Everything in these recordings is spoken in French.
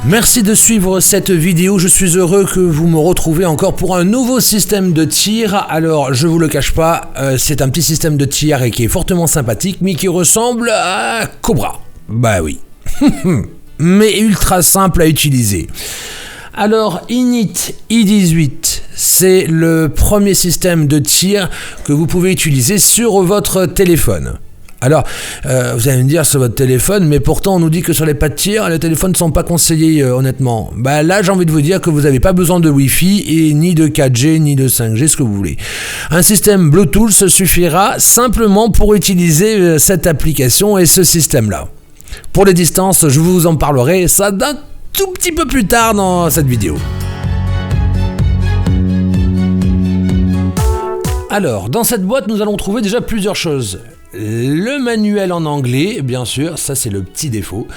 Merci de suivre cette vidéo, je suis heureux que vous me retrouvez encore pour un nouveau système de tir. Alors, je vous le cache pas, c'est un petit système de tir et qui est fortement sympathique, mais qui ressemble à Cobra. Bah oui, mais ultra simple à utiliser. Alors, Init i18, c'est le premier système de tir que vous pouvez utiliser sur votre téléphone. Alors, vous allez me dire sur votre téléphone, mais pourtant on nous dit que sur les pas de tir, les téléphones ne sont pas conseillés honnêtement. Bah là, j'ai envie de vous dire que vous n'avez pas besoin de Wi-Fi et ni de 4G ni de 5G, ce que vous voulez. Un système Bluetooth suffira simplement pour utiliser cette application et ce système-là. Pour les distances, je vous en parlerai ça d'un tout petit peu plus tard dans cette vidéo. Alors, dans cette boîte, nous allons trouver déjà plusieurs choses. Le manuel en anglais, bien sûr, ça c'est le petit défaut.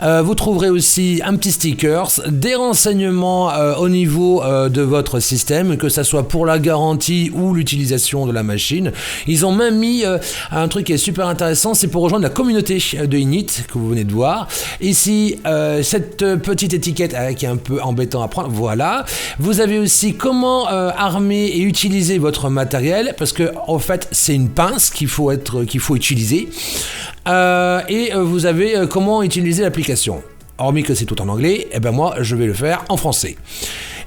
Vous trouverez aussi un petit stickers, des renseignements au niveau de votre système, que ça soit pour la garantie ou l'utilisation de la machine. Ils ont même mis un truc qui est super intéressant, c'est pour rejoindre la communauté de Init, que vous venez de voir. Ici, cette petite étiquette qui est un peu embêtant à prendre, voilà. Vous avez aussi comment armer et utiliser votre matériel, parce que en fait, c'est une pince qu'il faut utiliser. Et vous avez comment utiliser l'application. Hormis que c'est tout en anglais, et ben moi je vais le faire en français.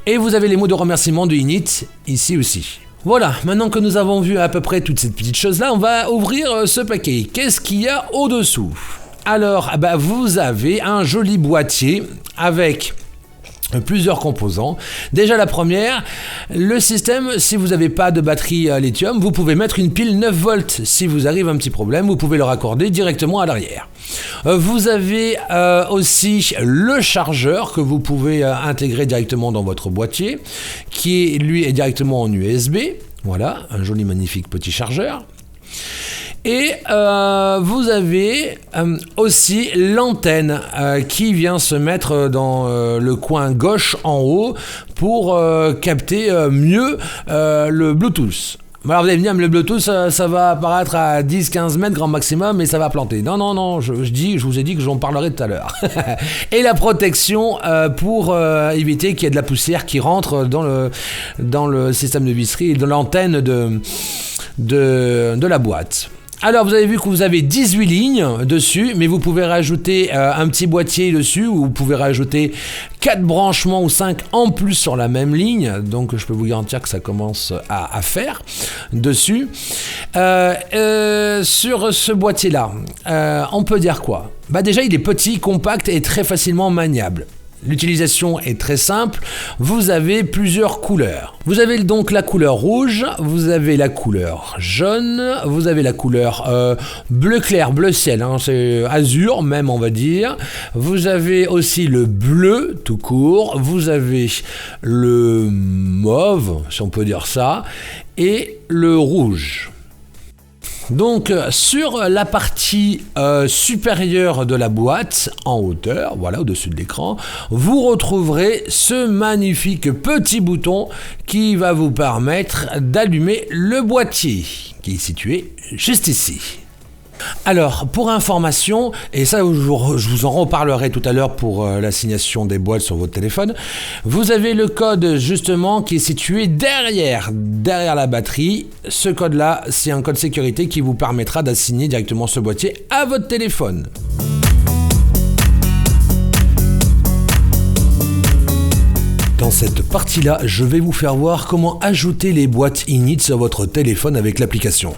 Et vous avez les mots de remerciement de Init ici aussi. Voilà, maintenant que nous avons vu à peu près toutes ces petites choses-là, on va ouvrir ce paquet. Qu'est-ce qu'il y a au-dessous? Alors, vous avez un joli boîtier avec plusieurs composants. Déjà la première, le système, si vous n'avez pas de batterie à lithium, vous pouvez mettre une pile 9 volts. Si vous arrive un petit problème, vous pouvez le raccorder directement à l'arrière. Vous avez aussi le chargeur que vous pouvez intégrer directement dans votre boîtier, qui lui est directement en USB. Voilà, un joli magnifique petit chargeur. Et vous avez aussi l'antenne qui vient se mettre dans le coin gauche en haut pour capter mieux le Bluetooth. Alors vous allez me dire, mais le Bluetooth, ça va apparaître à 10-15 mètres grand maximum et ça va planter. Non, je vous ai dit que j'en parlerai tout à l'heure. Et la protection pour éviter qu'il y ait de la poussière qui rentre dans le système de visserie et dans l'antenne de la boîte. Alors vous avez vu que vous avez 18 lignes dessus, mais vous pouvez rajouter un petit boîtier dessus, ou vous pouvez rajouter 4 branchements ou 5 en plus sur la même ligne, donc je peux vous garantir que ça commence à faire dessus. Sur ce boîtier-là, on peut dire quoi? Déjà il est petit, compact et très facilement maniable. L'utilisation est très simple, vous avez plusieurs couleurs. Vous avez donc la couleur rouge, vous avez la couleur jaune, vous avez la couleur bleu clair, bleu ciel, c'est azur même on va dire. Vous avez aussi le bleu tout court, vous avez le mauve, si on peut dire ça, et le rouge. Donc sur la partie supérieure de la boîte, en hauteur, voilà au-dessus de l'écran, vous retrouverez ce magnifique petit bouton qui va vous permettre d'allumer le boîtier, qui est situé juste ici. Alors, pour information, et ça je vous en reparlerai tout à l'heure pour l'assignation des boîtes sur votre téléphone, vous avez le code justement qui est situé derrière la batterie. Ce code-là, c'est un code sécurité qui vous permettra d'assigner directement ce boîtier à votre téléphone. Dans cette partie-là, je vais vous faire voir comment ajouter les boîtes Init sur votre téléphone avec l'application.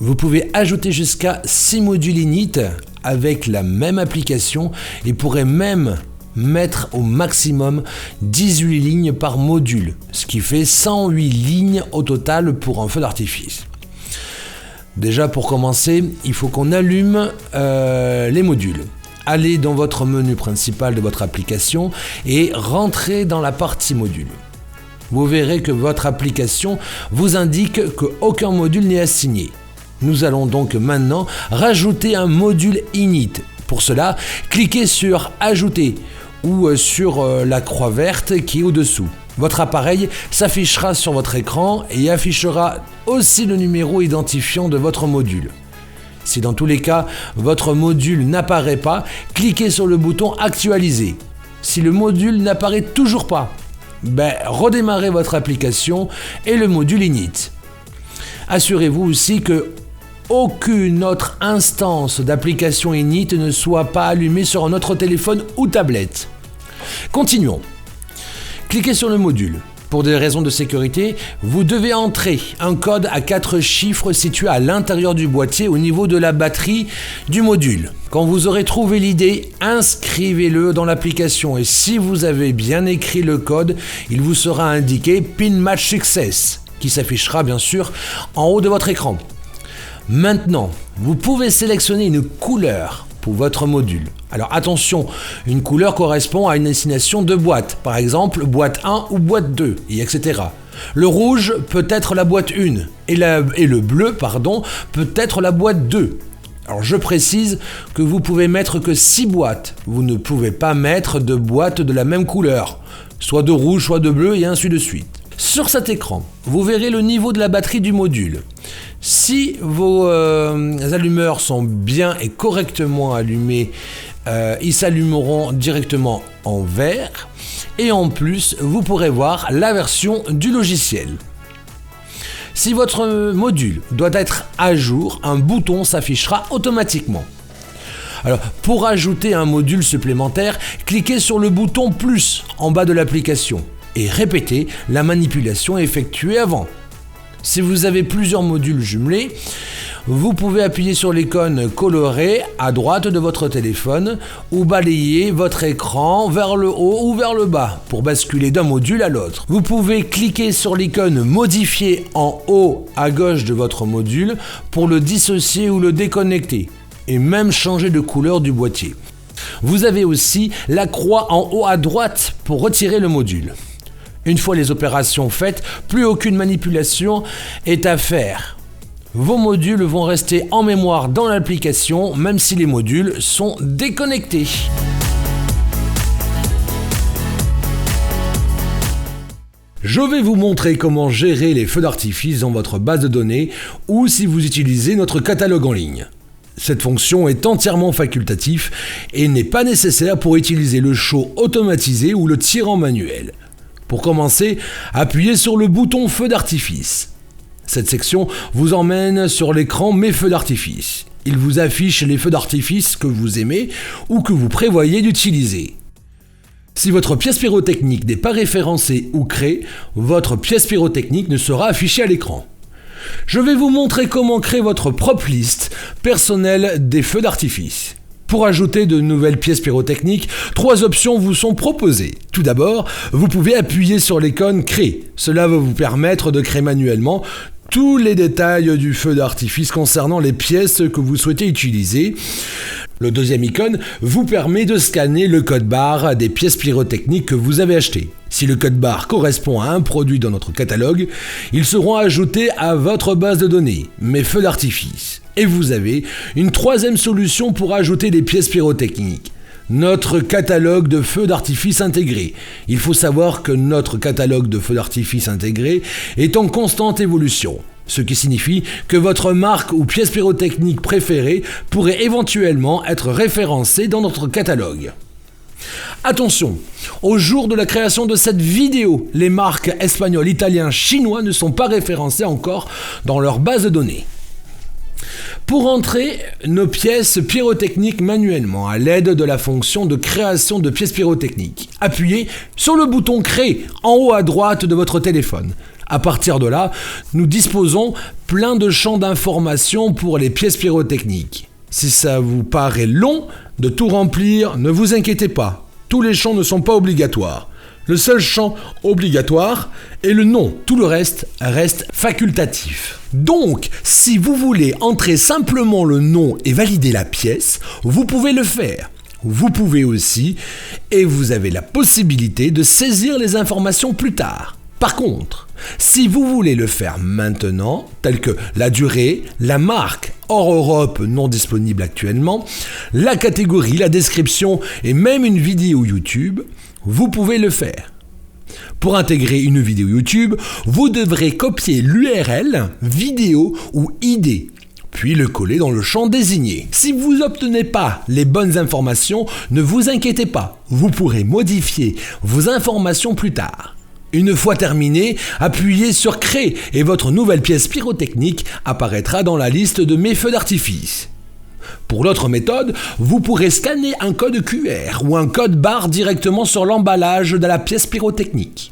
Vous pouvez ajouter jusqu'à 6 modules Init avec la même application et pourrez même mettre au maximum 18 lignes par module, ce qui fait 108 lignes au total pour un feu d'artifice. Déjà pour commencer, il faut qu'on allume les modules. Allez dans votre menu principal de votre application et rentrez dans la partie module. Vous verrez que votre application vous indique qu'aucun module n'est assigné. Nous allons donc maintenant rajouter un module Init. Pour cela, cliquez sur Ajouter ou sur la croix verte qui est au-dessous. Votre appareil s'affichera sur votre écran et affichera aussi le numéro identifiant de votre module. Si dans tous les cas, votre module n'apparaît pas, cliquez sur le bouton Actualiser. Si le module n'apparaît toujours pas, redémarrez votre application et le module init. Assurez-vous aussi que aucune autre instance d'application init ne soit pas allumée sur un autre téléphone ou tablette. Continuons. Cliquez sur le module. Pour des raisons de sécurité, vous devez entrer un code à 4 chiffres situé à l'intérieur du boîtier au niveau de la batterie du module. Quand vous aurez trouvé l'idée, inscrivez-le dans l'application et si vous avez bien écrit le code, il vous sera indiqué Pin Match Success qui s'affichera bien sûr en haut de votre écran. Maintenant, vous pouvez sélectionner une couleur pour votre module. Alors attention, une couleur correspond à une destination de boîte, par exemple boîte 1 ou boîte 2, et etc. Le rouge peut être la boîte 1, et le bleu, peut être la boîte 2. Alors je précise que vous pouvez mettre que 6 boîtes, vous ne pouvez pas mettre de boîtes de la même couleur, soit de rouge, soit de bleu, et ainsi de suite. Sur cet écran, vous verrez le niveau de la batterie du module. Si vos allumeurs sont bien et correctement allumés, ils s'allumeront directement en vert et en plus, vous pourrez voir la version du logiciel. Si votre module doit être à jour, un bouton s'affichera automatiquement. Alors, pour ajouter un module supplémentaire, cliquez sur le bouton plus en bas de l'application et répétez la manipulation effectuée avant. Si vous avez plusieurs modules jumelés, vous pouvez appuyer sur l'icône colorée à droite de votre téléphone ou balayer votre écran vers le haut ou vers le bas pour basculer d'un module à l'autre. Vous pouvez cliquer sur l'icône modifier en haut à gauche de votre module pour le dissocier ou le déconnecter et même changer de couleur du boîtier. Vous avez aussi la croix en haut à droite pour retirer le module. Une fois les opérations faites, plus aucune manipulation est à faire. Vos modules vont rester en mémoire dans l'application, même si les modules sont déconnectés. Je vais vous montrer comment gérer les feux d'artifice dans votre base de données ou si vous utilisez notre catalogue en ligne. Cette fonction est entièrement facultative et n'est pas nécessaire pour utiliser le show automatisé ou le tirant manuel. Pour commencer, appuyez sur le bouton feu d'artifice. Cette section vous emmène sur l'écran Mes feux d'artifice. Il vous affiche les feux d'artifice que vous aimez ou que vous prévoyez d'utiliser. Si votre pièce pyrotechnique n'est pas référencée ou créée, votre pièce pyrotechnique ne sera affichée à l'écran. Je vais vous montrer comment créer votre propre liste personnelle des feux d'artifice. Pour ajouter de nouvelles pièces pyrotechniques, 3 options vous sont proposées. Tout d'abord, vous pouvez appuyer sur l'icône Créer. Cela va vous permettre de créer manuellement tous les détails du feu d'artifice concernant les pièces que vous souhaitez utiliser. Le deuxième icône vous permet de scanner le code barre des pièces pyrotechniques que vous avez achetées. Si le code barre correspond à un produit dans notre catalogue, ils seront ajoutés à votre base de données, Mes feux d'artifice. Et vous avez une troisième solution pour ajouter des pièces pyrotechniques. Notre catalogue de feux d'artifice intégré. Il faut savoir que notre catalogue de feux d'artifice intégré est en constante évolution. Ce qui signifie que votre marque ou pièce pyrotechnique préférée pourrait éventuellement être référencée dans notre catalogue. Attention, au jour de la création de cette vidéo, les marques espagnoles, italiennes, chinois ne sont pas référencées encore dans leur base de données. Pour entrer nos pièces pyrotechniques manuellement à l'aide de la fonction de création de pièces pyrotechniques, appuyez sur le bouton Créer en haut à droite de votre téléphone. À partir de là, nous disposons plein de champs d'informations pour les pièces pyrotechniques. Si ça vous paraît long de tout remplir, ne vous inquiétez pas, tous les champs ne sont pas obligatoires. Le seul champ obligatoire est le nom, tout le reste facultatif. Donc, si vous voulez entrer simplement le nom et valider la pièce, vous pouvez le faire. Vous pouvez aussi, et vous avez la possibilité de saisir les informations plus tard. Par contre, si vous voulez le faire maintenant, telles que la durée, la marque hors Europe non disponible actuellement, la catégorie, la description et même une vidéo YouTube, vous pouvez le faire. Pour intégrer une vidéo YouTube, vous devrez copier l'URL, vidéo ou ID. puis le coller dans le champ désigné. Si vous n'obtenez pas les bonnes informations, ne vous inquiétez pas, vous pourrez modifier vos informations plus tard. Une fois terminé, appuyez sur Créer et votre nouvelle pièce pyrotechnique apparaîtra dans la liste de mes feux d'artifice. Pour l'autre méthode, vous pourrez scanner un code QR ou un code barre directement sur l'emballage de la pièce pyrotechnique.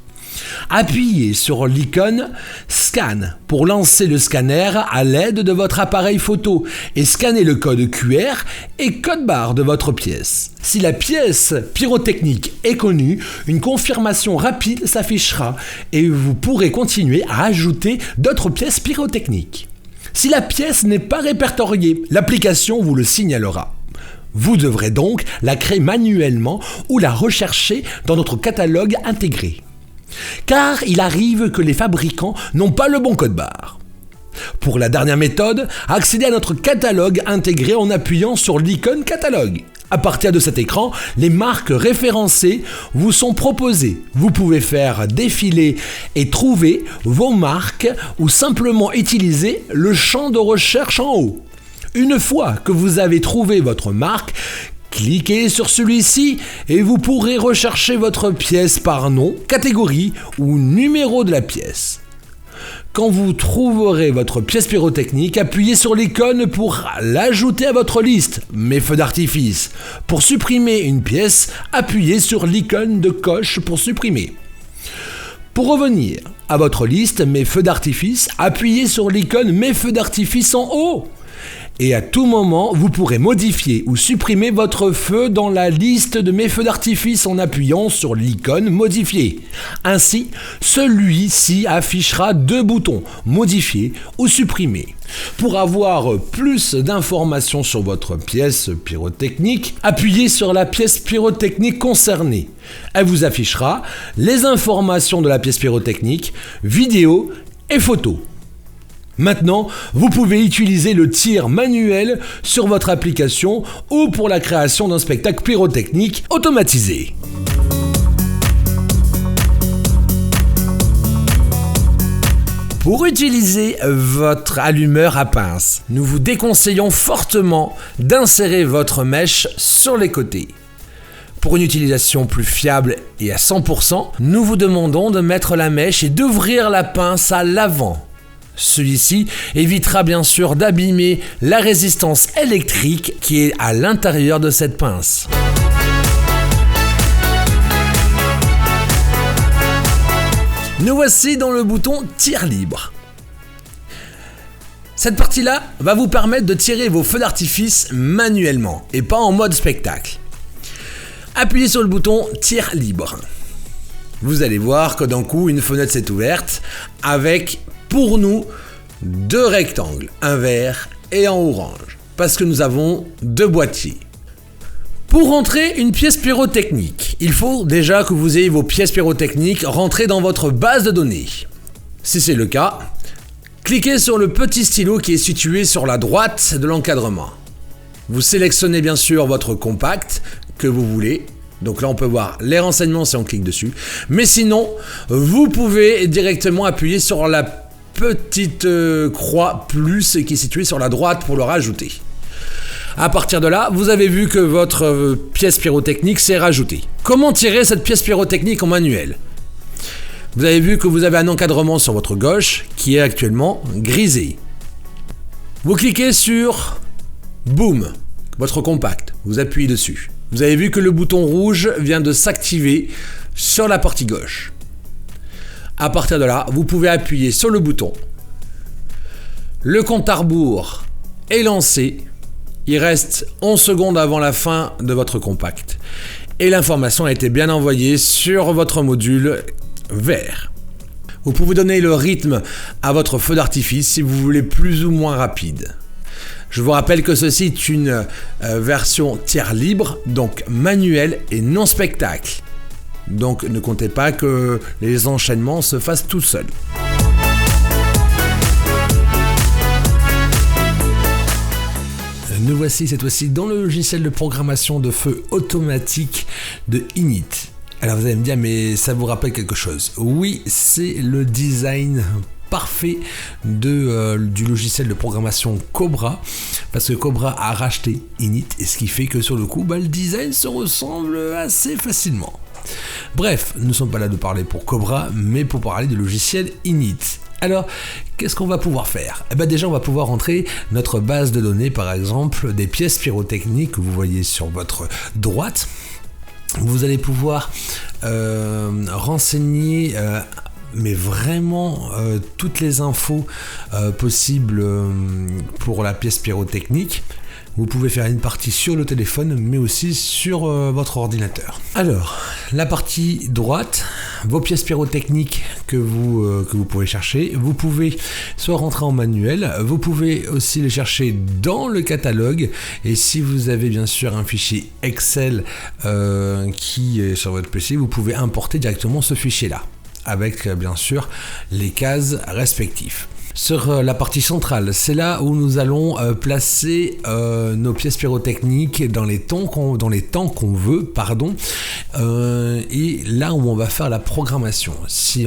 Appuyez sur l'icône Scan pour lancer le scanner à l'aide de votre appareil photo et scannez le code QR et code barre de votre pièce. Si la pièce pyrotechnique est connue, une confirmation rapide s'affichera et vous pourrez continuer à ajouter d'autres pièces pyrotechniques. Si la pièce n'est pas répertoriée, l'application vous le signalera. Vous devrez donc la créer manuellement ou la rechercher dans notre catalogue intégré. Car il arrive que les fabricants n'ont pas le bon code barre. Pour la dernière méthode, accédez à notre catalogue intégré en appuyant sur l'icône catalogue. À partir de cet écran, les marques référencées vous sont proposées. Vous pouvez faire défiler et trouver vos marques ou simplement utiliser le champ de recherche en haut. Une fois que vous avez trouvé votre marque, cliquez sur celui-ci et vous pourrez rechercher votre pièce par nom, catégorie ou numéro de la pièce. Quand vous trouverez votre pièce pyrotechnique, appuyez sur l'icône pour l'ajouter à votre liste, mes feux d'artifice. Pour supprimer une pièce, appuyez sur l'icône de coche pour supprimer. Pour revenir à votre liste, mes feux d'artifice, appuyez sur l'icône mes feux d'artifice en haut. Et à tout moment, vous pourrez modifier ou supprimer votre feu dans la liste de mes feux d'artifice en appuyant sur l'icône modifier. Ainsi, celui-ci affichera deux boutons, modifier ou supprimer. Pour avoir plus d'informations sur votre pièce pyrotechnique, appuyez sur la pièce pyrotechnique concernée. Elle vous affichera les informations de la pièce pyrotechnique, vidéos et photos. Maintenant, vous pouvez utiliser le tir manuel sur votre application ou pour la création d'un spectacle pyrotechnique automatisé. Pour utiliser votre allumeur à pince, nous vous déconseillons fortement d'insérer votre mèche sur les côtés. Pour une utilisation plus fiable et à 100%, nous vous demandons de mettre la mèche et d'ouvrir la pince à l'avant. Celui-ci évitera bien sûr d'abîmer la résistance électrique qui est à l'intérieur de cette pince. Nous voici dans le bouton tir libre. Cette partie-là va vous permettre de tirer vos feux d'artifice manuellement et pas en mode spectacle. Appuyez sur le bouton tir libre. Vous allez voir que d'un coup une fenêtre s'est ouverte avec pour nous deux rectangles, un vert et un orange, parce que nous avons deux boîtiers. Pour rentrer une pièce pyrotechnique, il faut déjà que vous ayez vos pièces pyrotechniques rentrées dans votre base de données. Si c'est le cas, cliquez sur le petit stylo qui est situé sur la droite de l'encadrement. Vous sélectionnez bien sûr votre compact que vous voulez. Donc là, on peut voir les renseignements si on clique dessus. Mais sinon, vous pouvez directement appuyer sur la petite croix plus qui est située sur la droite pour le rajouter. À partir de là, vous avez vu que votre pièce pyrotechnique s'est rajoutée. Comment tirer cette pièce pyrotechnique en manuel ? Vous avez vu que vous avez un encadrement sur votre gauche qui est actuellement grisé. Vous cliquez sur Boom, votre compact. Vous appuyez dessus. Vous avez vu que le bouton rouge vient de s'activer sur la partie gauche. À partir de là, vous pouvez appuyer sur le bouton. Le compte à rebours est lancé. Il reste 11 secondes avant la fin de votre compact. Et l'information a été bien envoyée sur votre module vert. Vous pouvez donner le rythme à votre feu d'artifice si vous voulez plus ou moins rapide. Je vous rappelle que ceci est une version tir libre, donc manuel et non spectacle. Donc ne comptez pas que les enchaînements se fassent tout seuls. Nous voici cette fois-ci dans le logiciel de programmation de feu automatique de Init. Alors vous allez me dire, mais ça vous rappelle quelque chose ? Oui, c'est le design parfait du logiciel de programmation Cobra, parce que Cobra a racheté Init, et ce qui fait que sur le coup, le design se ressemble assez facilement. Bref, nous ne sommes pas là de parler pour Cobra, mais pour parler du logiciel Init. Alors, qu'est-ce qu'on va pouvoir faire ? Déjà, on va pouvoir entrer notre base de données, par exemple, des pièces pyrotechniques que vous voyez sur votre droite. Vous allez pouvoir renseigner, mais vraiment, toutes les infos possibles pour la pièce pyrotechnique. Vous pouvez faire une partie sur le téléphone, mais aussi sur votre ordinateur. Alors, la partie droite, vos pièces pyrotechniques que vous pouvez chercher. Vous pouvez soit rentrer en manuel, vous pouvez aussi les chercher dans le catalogue. Et si vous avez bien sûr un fichier Excel qui est sur votre PC, vous pouvez importer directement ce fichier-là, avec bien sûr les cases respectives. Sur la partie centrale, c'est là où nous allons placer nos pièces pyrotechniques dans les temps qu'on veut, et là où on va faire la programmation. Si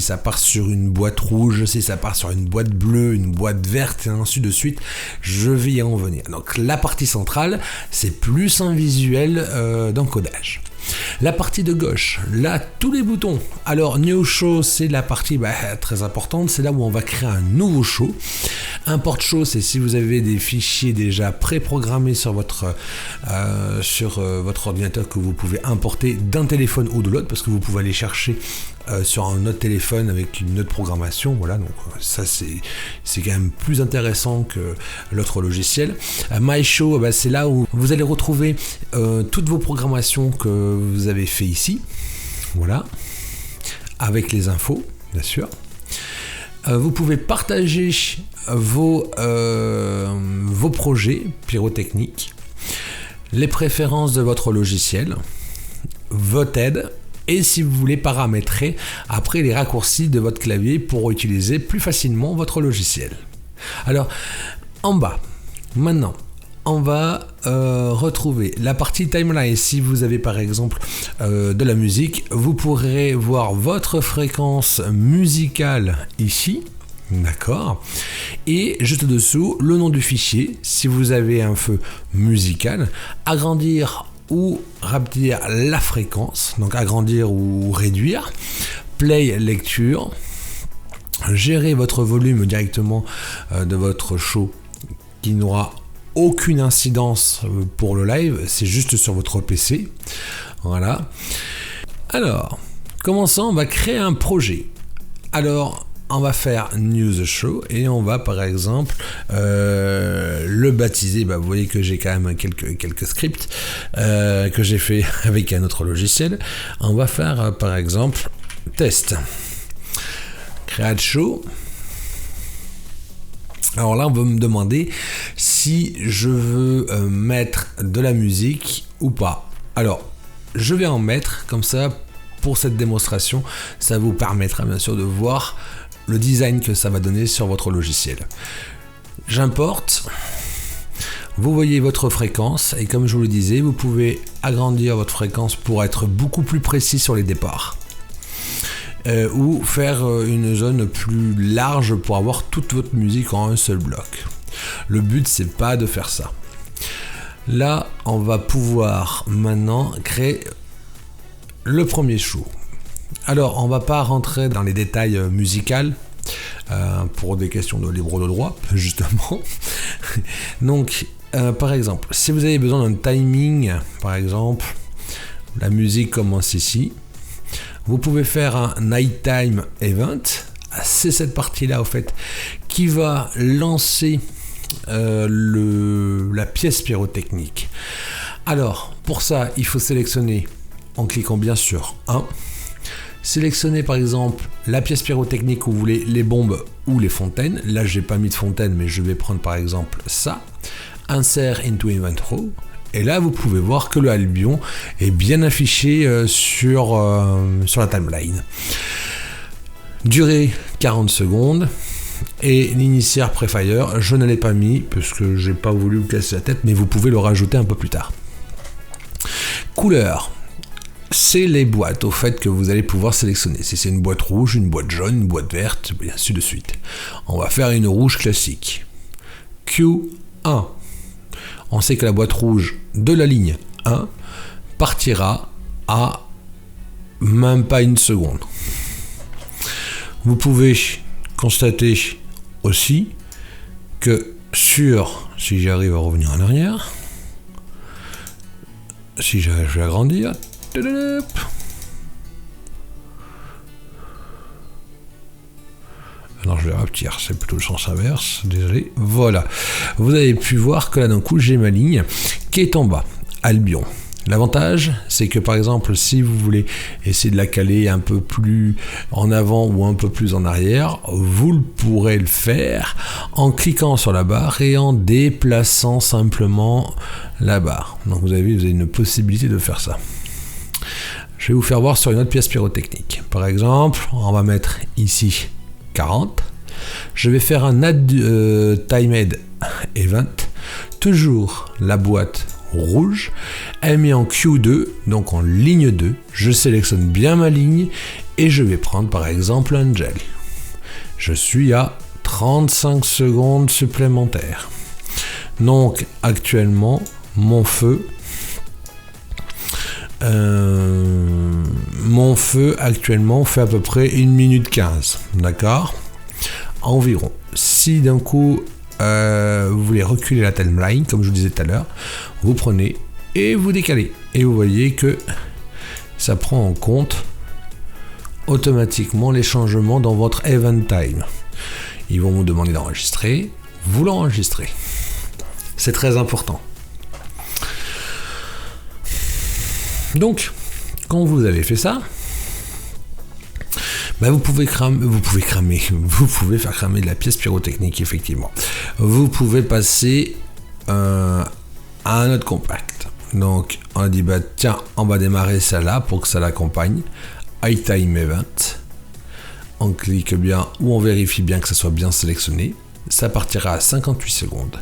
ça part sur une boîte rouge, si ça part sur une boîte bleue, une boîte verte, et ainsi de suite, je vais y en venir. Donc la partie centrale, c'est plus un visuel d'encodage. La partie de gauche, là, tous les boutons. Alors, New Show, c'est la partie très importante. C'est là où on va créer un nouveau show. Import Show, c'est si vous avez des fichiers déjà préprogrammés sur votre ordinateur que vous pouvez importer d'un téléphone ou de l'autre, parce que vous pouvez aller chercher sur un autre téléphone avec une autre programmation. Voilà, donc ça c'est quand même plus intéressant que l'autre logiciel. My Show, c'est là où vous allez retrouver toutes vos programmations que vous avez fait ici. Voilà, avec les infos, bien sûr. Vous pouvez partager vos projets pyrotechniques, les préférences de votre logiciel, votre aide, et si vous voulez paramétrer après les raccourcis de votre clavier pour utiliser plus facilement votre logiciel. Alors, en bas, maintenant, on va retrouver la partie timeline. Si vous avez par exemple de la musique, vous pourrez voir votre fréquence musicale ici. D'accord. Et juste dessous, le nom du fichier. Si vous avez un feu musical, agrandir ou rapetir la fréquence, donc agrandir ou réduire, play lecture, gérer votre volume directement de votre show qui n'aura aucune incidence pour le live, c'est juste sur votre PC. Voilà. Alors, commençons, on va créer un projet. Alors, on va faire New Show et on va par exemple le baptiser. Vous voyez que j'ai quand même quelques scripts que j'ai fait avec un autre logiciel. On va faire par exemple test. Create show. Alors là, on va me demander si je veux mettre de la musique ou pas. Alors, je vais en mettre comme ça pour cette démonstration. Ça vous permettra bien sûr de voir le design que ça va donner sur votre logiciel. J'importe. Vous voyez votre fréquence et comme je vous le disais, vous pouvez agrandir votre fréquence pour être beaucoup plus précis sur les départs. Ou faire une zone plus large pour avoir toute votre musique en un seul bloc. Le but, c'est pas de faire ça. Là, on va pouvoir maintenant créer le premier show. Alors, on va pas rentrer dans les détails musicaux pour des questions de libre de droit, justement. Donc, par exemple, si vous avez besoin d'un timing, par exemple, la musique commence ici. Vous pouvez faire un nighttime event. C'est cette partie-là, au fait, qui va lancer la pièce pyrotechnique. Alors, pour ça, il faut sélectionner, en cliquant bien sur 1, sélectionner par exemple la pièce pyrotechnique où vous voulez les bombes ou les fontaines. Là, j'ai pas mis de fontaine, mais je vais prendre par exemple ça. Insert into event row. Et là, vous pouvez voir que le Albion est bien affiché sur la timeline. Durée 40 secondes. Et l'initiaire Prefire, je ne l'ai pas mis parce que j'ai pas voulu vous casser la tête, mais vous pouvez le rajouter un peu plus tard. Couleur. c'est les boîtes au fait que vous allez pouvoir sélectionner. Si c'est une boîte rouge, une boîte jaune, une boîte verte, et ainsi de suite. On va faire une rouge classique. Q1. On sait que la boîte rouge de la ligne 1 partira à même pas une seconde. Vous pouvez constater aussi que si j'arrive à revenir en arrière, si je vais agrandir, alors je vais rapetir, c'est plutôt le sens inverse, désolé, voilà. Vous avez pu voir que là d'un coup j'ai ma ligne qui est en bas, Albion. L'avantage, c'est que par exemple, si vous voulez essayer de la caler un peu plus en avant ou un peu plus en arrière, vous pourrez le faire en cliquant sur la barre et en déplaçant simplement la barre. Donc vous avez vu, vous avez une possibilité de faire ça. Je vais vous faire voir sur une autre pièce pyrotechnique. Par exemple, on va mettre ici 40. Je vais faire un Add Timed Event. Toujours la boîte rouge, elle est mise en Q2, donc en ligne 2. Je sélectionne bien ma ligne et je vais prendre par exemple un gel. Je suis à 35 secondes supplémentaires. Donc actuellement, mon feu actuellement fait à peu près 1 minute 15, d'accord, environ. Si d'un coup vous voulez reculer la timeline, comme je vous disais tout à l'heure, vous prenez et vous décalez. Et vous voyez que ça prend en compte automatiquement les changements dans votre event time. Ils vont vous demander d'enregistrer, vous l'enregistrez. C'est très important. Donc, quand vous avez fait ça, vous pouvez faire cramer de la pièce pyrotechnique, effectivement. Vous pouvez passer à un autre compact. Donc, on a dit, tiens, on va démarrer celle-là pour que ça l'accompagne. High Time Event. On clique bien ou on vérifie bien que ça soit bien sélectionné. Ça partira à 58 secondes.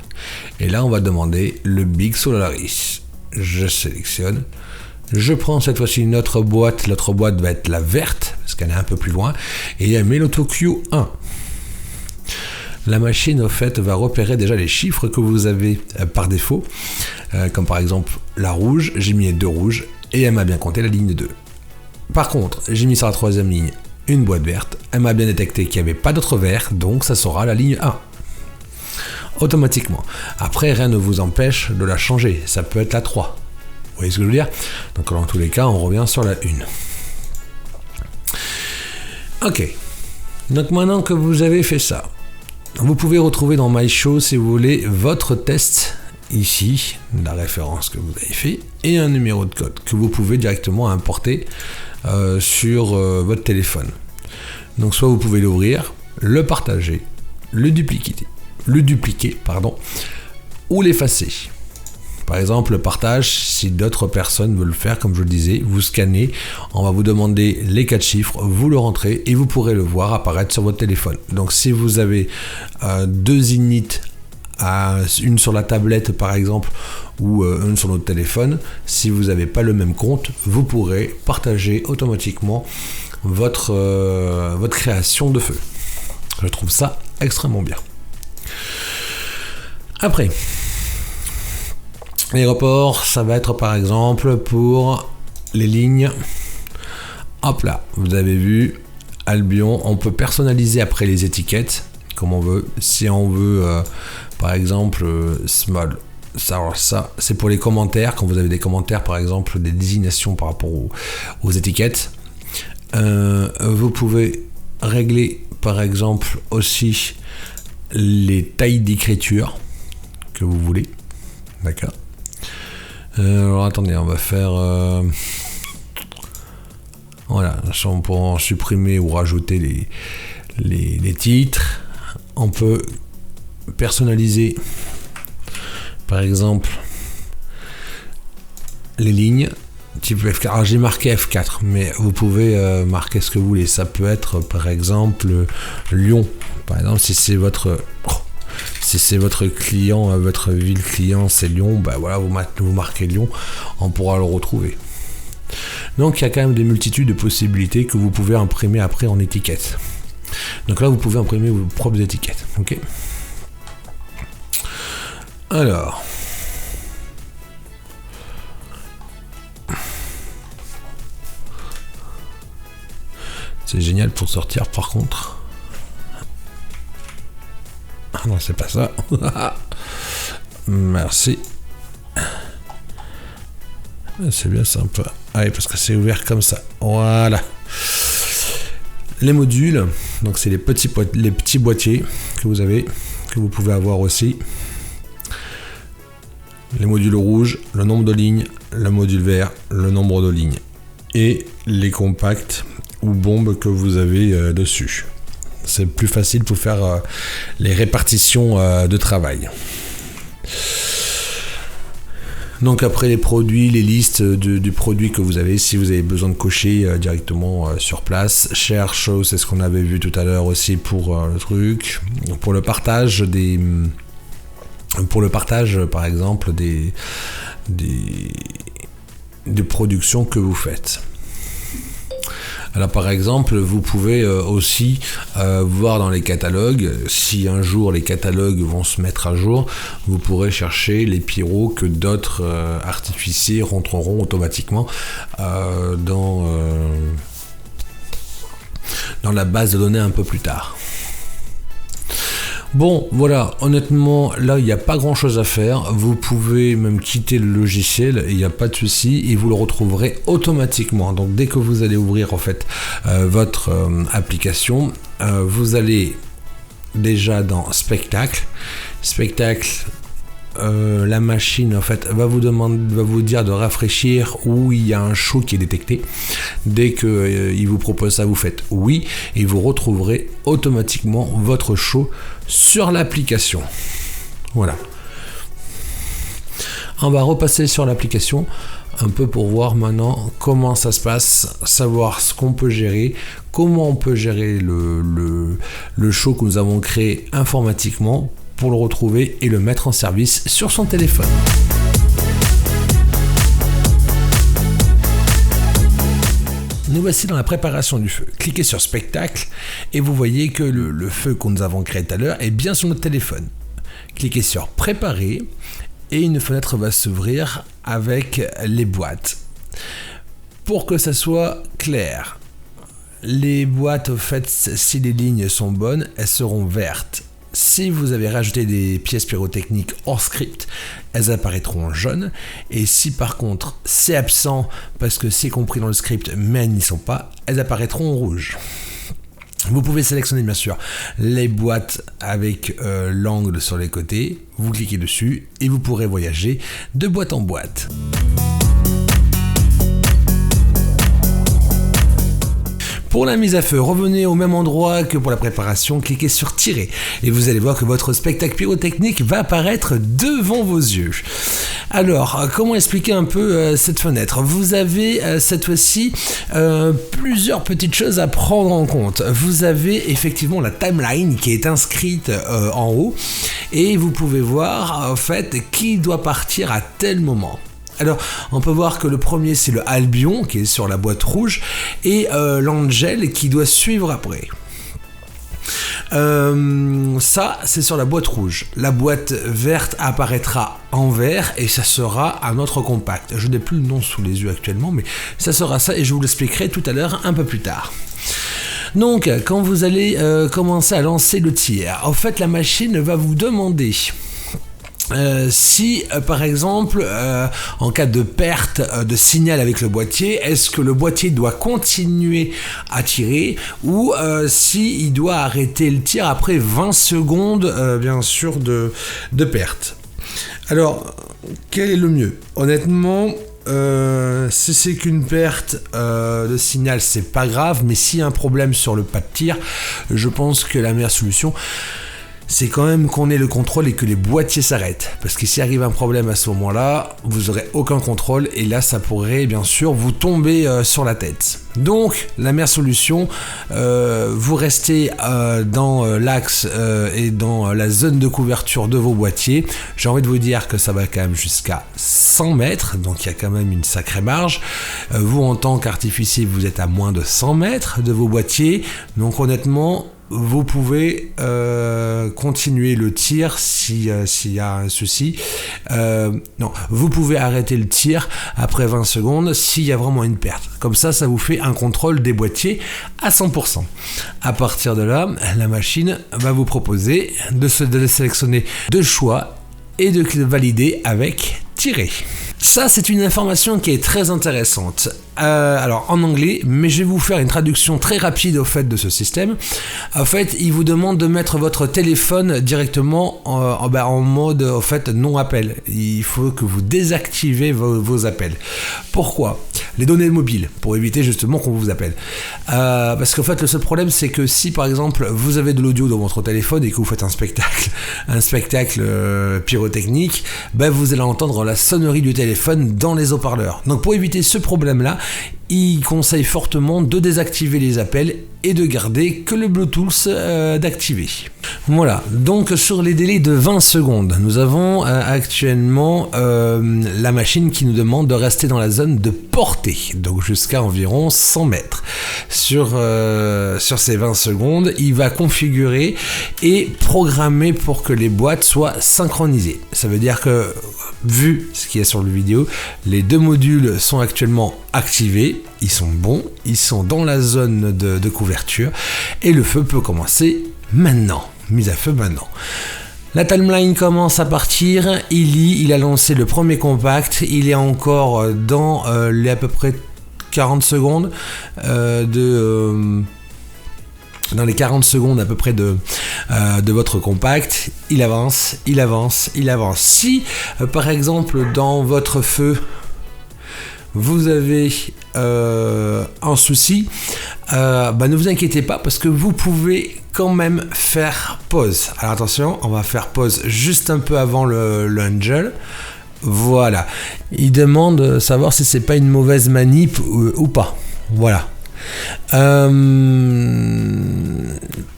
Et là, on va demander le Big Solaris. Je sélectionne. Je prends cette fois-ci une autre boîte. L'autre boîte va être la verte, parce qu'elle est un peu plus loin. Et elle met l'auto Q1. La machine, au fait, va repérer déjà les chiffres que vous avez par défaut. Comme par exemple la rouge, j'ai mis les 2 rouges. Et elle m'a bien compté la ligne 2. Par contre, j'ai mis sur la 3e ligne une boîte verte. Elle m'a bien détecté qu'il n'y avait pas d'autre vert. Donc ça sera la ligne 1. Automatiquement. Après, rien ne vous empêche de la changer. Ça peut être la 3. Vous voyez ce que je veux dire? Donc dans tous les cas, on revient sur la 1. Ok. Donc maintenant que vous avez fait ça, vous pouvez retrouver dans My Show, si vous voulez, votre test ici, la référence que vous avez fait, et un numéro de code que vous pouvez directement importer sur votre téléphone. Donc soit vous pouvez l'ouvrir, le partager, le dupliquer, ou l'effacer. Par exemple, le partage, si d'autres personnes veulent le faire, comme je le disais, vous scannez, on va vous demander les 4 chiffres, vous le rentrez et vous pourrez le voir apparaître sur votre téléphone. Donc si vous avez 2 init, une sur la tablette par exemple, ou une sur notre téléphone, si vous n'avez pas le même compte, vous pourrez partager automatiquement votre création de feu. Je trouve ça extrêmement bien. Après, les reports, ça va être par exemple pour les lignes. Hop là, vous avez vu, Albion, on peut personnaliser après les étiquettes, comme on veut. Si on veut, par exemple, small, ça c'est pour les commentaires, quand vous avez des commentaires, par exemple, des désignations par rapport aux étiquettes. Vous pouvez régler, par exemple, aussi les tailles d'écriture que vous voulez. D'accord. Alors attendez, on va faire voilà, on peut en supprimer ou rajouter les titres. On peut personnaliser par exemple les lignes type F4. Alors j'ai marqué F4, mais vous pouvez marquer ce que vous voulez. Ça peut être par exemple Lyon, par exemple, si c'est votre client, votre ville client c'est Lyon, voilà, vous marquez Lyon, on pourra le retrouver. Donc il y a quand même des multitudes de possibilités que vous pouvez imprimer après en étiquette. Donc là vous pouvez imprimer vos propres étiquettes. Ok. Alors. C'est génial pour sortir par contre. Ah non, c'est pas ça. Merci. C'est bien sympa. Ah oui, parce que c'est ouvert comme ça. Voilà. Les modules, donc c'est les petits boîtiers que vous avez, que vous pouvez avoir aussi. Les modules rouges, le nombre de lignes, le module vert, le nombre de lignes. Et les compacts ou bombes que vous avez dessus. C'est plus facile pour faire les répartitions de travail. Donc après les produits, les listes du produit que vous avez, si vous avez besoin de cocher directement sur place. Share, show, c'est ce qu'on avait vu tout à l'heure aussi pour le truc. Pour le partage par exemple des productions que vous faites. Alors par exemple, vous pouvez aussi voir dans les catalogues, si un jour les catalogues vont se mettre à jour, vous pourrez chercher les pyros que d'autres artificiers rentreront automatiquement dans la base de données un peu plus tard. Bon, voilà, honnêtement, là, il n'y a pas grand-chose à faire. Vous pouvez même quitter le logiciel, il n'y a pas de souci, et vous le retrouverez automatiquement. Donc, dès que vous allez ouvrir, en fait, votre application, vous allez déjà dans Spectacle. Spectacle, la machine, en fait, va vous dire de rafraîchir où il y a un show qui est détecté. Dès qu'il vous propose ça, vous faites oui, et vous retrouverez automatiquement votre show sur l'application. Voilà. On va repasser sur l'application un peu pour voir maintenant comment ça se passe, savoir ce qu'on peut gérer, comment on peut gérer le show que nous avons créé informatiquement pour le retrouver et le mettre en service sur son téléphone. Nous voici dans la préparation du feu. Cliquez sur Spectacle et vous voyez que le feu que nous avons créé tout à l'heure est bien sur notre téléphone. Cliquez sur Préparer et une fenêtre va s'ouvrir avec les boîtes. Pour que ça soit clair, les boîtes, au fait, si les lignes sont bonnes, elles seront vertes. Si vous avez rajouté des pièces pyrotechniques hors script, elles apparaîtront en jaune. Et si par contre c'est absent parce que c'est compris dans le script mais elles n'y sont pas, elles apparaîtront en rouge. Vous pouvez sélectionner bien sûr les boîtes avec l'angle sur les côtés, vous cliquez dessus et vous pourrez voyager de boîte en boîte. Pour la mise à feu, revenez au même endroit que pour la préparation, cliquez sur tirer et vous allez voir que votre spectacle pyrotechnique va apparaître devant vos yeux. Alors, comment expliquer un peu cette fenêtre ? Vous avez cette fois-ci plusieurs petites choses à prendre en compte. Vous avez effectivement la timeline qui est inscrite en haut et vous pouvez voir en fait qui doit partir à tel moment. Alors, on peut voir que le premier, c'est le Albion, qui est sur la boîte rouge, et l'Angel, qui doit suivre après. Ça, c'est sur la boîte rouge. La boîte verte apparaîtra en vert, et ça sera un autre compact. Je n'ai plus le nom sous les yeux actuellement, mais ça sera ça, et je vous l'expliquerai tout à l'heure, un peu plus tard. Donc, quand vous allez commencer à lancer le tir, en fait, la machine va vous demander... si par exemple en cas de perte de signal avec le boîtier, est-ce que le boîtier doit continuer à tirer ou si il doit arrêter le tir après 20 secondes bien sûr de perte. Alors quel est le mieux ? Honnêtement si c'est qu'une perte de signal, c'est pas grave, mais s'il y a un problème sur le pas de tir, je pense que la meilleure solution c'est quand même qu'on ait le contrôle et que les boîtiers s'arrêtent. Parce que s'il arrive un problème à ce moment-là, vous n'aurez aucun contrôle et là, ça pourrait bien sûr vous tomber sur la tête. Donc, la meilleure solution, vous restez dans l'axe et dans la zone de couverture de vos boîtiers. J'ai envie de vous dire que ça va quand même jusqu'à 100 mètres, donc il y a quand même une sacrée marge. Vous, en tant qu'artificier, vous êtes à moins de 100 mètres de vos boîtiers, donc honnêtement, vous pouvez continuer le tir s'il y a un souci. Non, vous pouvez arrêter le tir après 20 secondes s'il y a vraiment une perte. Comme ça vous fait un contrôle des boîtiers à 100%. À partir de là, la machine va vous proposer de sélectionner deux choix et de valider avec tirer. Ça, c'est une information qui est très intéressante. Alors, en anglais, mais je vais vous faire une traduction très rapide au fait de ce système. En fait, il vous demande de mettre votre téléphone directement en mode au fait non appel. Il faut que vous désactivez vos appels. Pourquoi ? Les données mobiles, pour éviter justement qu'on vous appelle. Parce qu'en fait, le seul problème, c'est que si par exemple vous avez de l'audio dans votre téléphone et que vous faites un spectacle pyrotechnique, ben, vous allez entendre la sonnerie du téléphone dans les haut-parleurs. Donc pour éviter ce problème-là, il conseille fortement de désactiver les appels et de garder que le Bluetooth d'activer. Voilà, donc sur les délais de 20 secondes, nous avons actuellement la machine qui nous demande de rester dans la zone de portée, donc jusqu'à environ 100 mètres. Sur ces 20 secondes, il va configurer et programmer pour que les boîtes soient synchronisées. Ça veut dire que, vu ce qu'il y a sur le vidéo, les deux modules sont actuellement activés, ils sont bons, ils sont dans la zone de couverture et le feu peut commencer maintenant, mise à feu maintenant. La timeline commence à partir, il a lancé le premier compact, il est encore dans les à peu près 40 secondes dans les 40 secondes à peu près de votre compact, il avance. Si par exemple dans votre feu vous avez un souci, ne vous inquiétez pas parce que vous pouvez quand même faire pause. Alors attention, on va faire pause juste un peu avant le Angel. Voilà. Il demande de savoir si c'est pas une mauvaise manip ou pas. Voilà.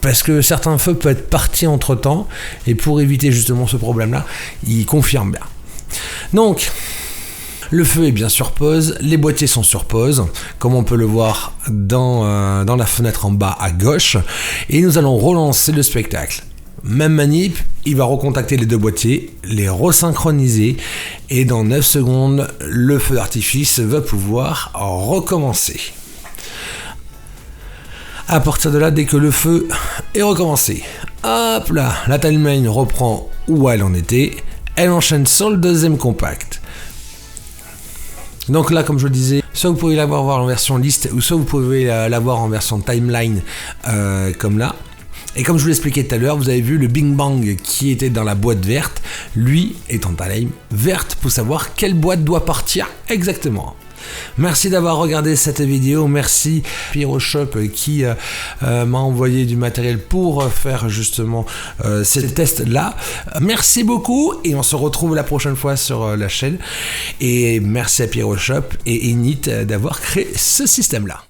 Parce que certains feux peuvent être partis entre temps et pour éviter justement ce problème là il confirme bien. Donc le feu est bien sur pause, les boîtiers sont sur pause comme on peut le voir dans la fenêtre en bas à gauche et nous allons relancer le spectacle. Même manip, il va recontacter les deux boîtiers, les resynchroniser et dans 9 secondes le feu d'artifice va pouvoir recommencer. À partir de là, dès que le feu est recommencé, hop là, la timeline reprend où elle en était, elle enchaîne sur le deuxième compact. Donc là, comme je le disais, soit vous pouvez l'avoir en version liste, ou soit vous pouvez l'avoir en version timeline, comme là. Et comme je vous l'expliquais tout à l'heure, vous avez vu le Bing Bang qui était dans la boîte verte, lui est en timeline verte pour savoir quelle boîte doit partir exactement. Merci d'avoir regardé cette vidéo, merci Pyroshop qui m'a envoyé du matériel pour faire justement ces tests là. Merci beaucoup et on se retrouve la prochaine fois sur la chaîne et merci à Pyroshop et Init d'avoir créé ce système là.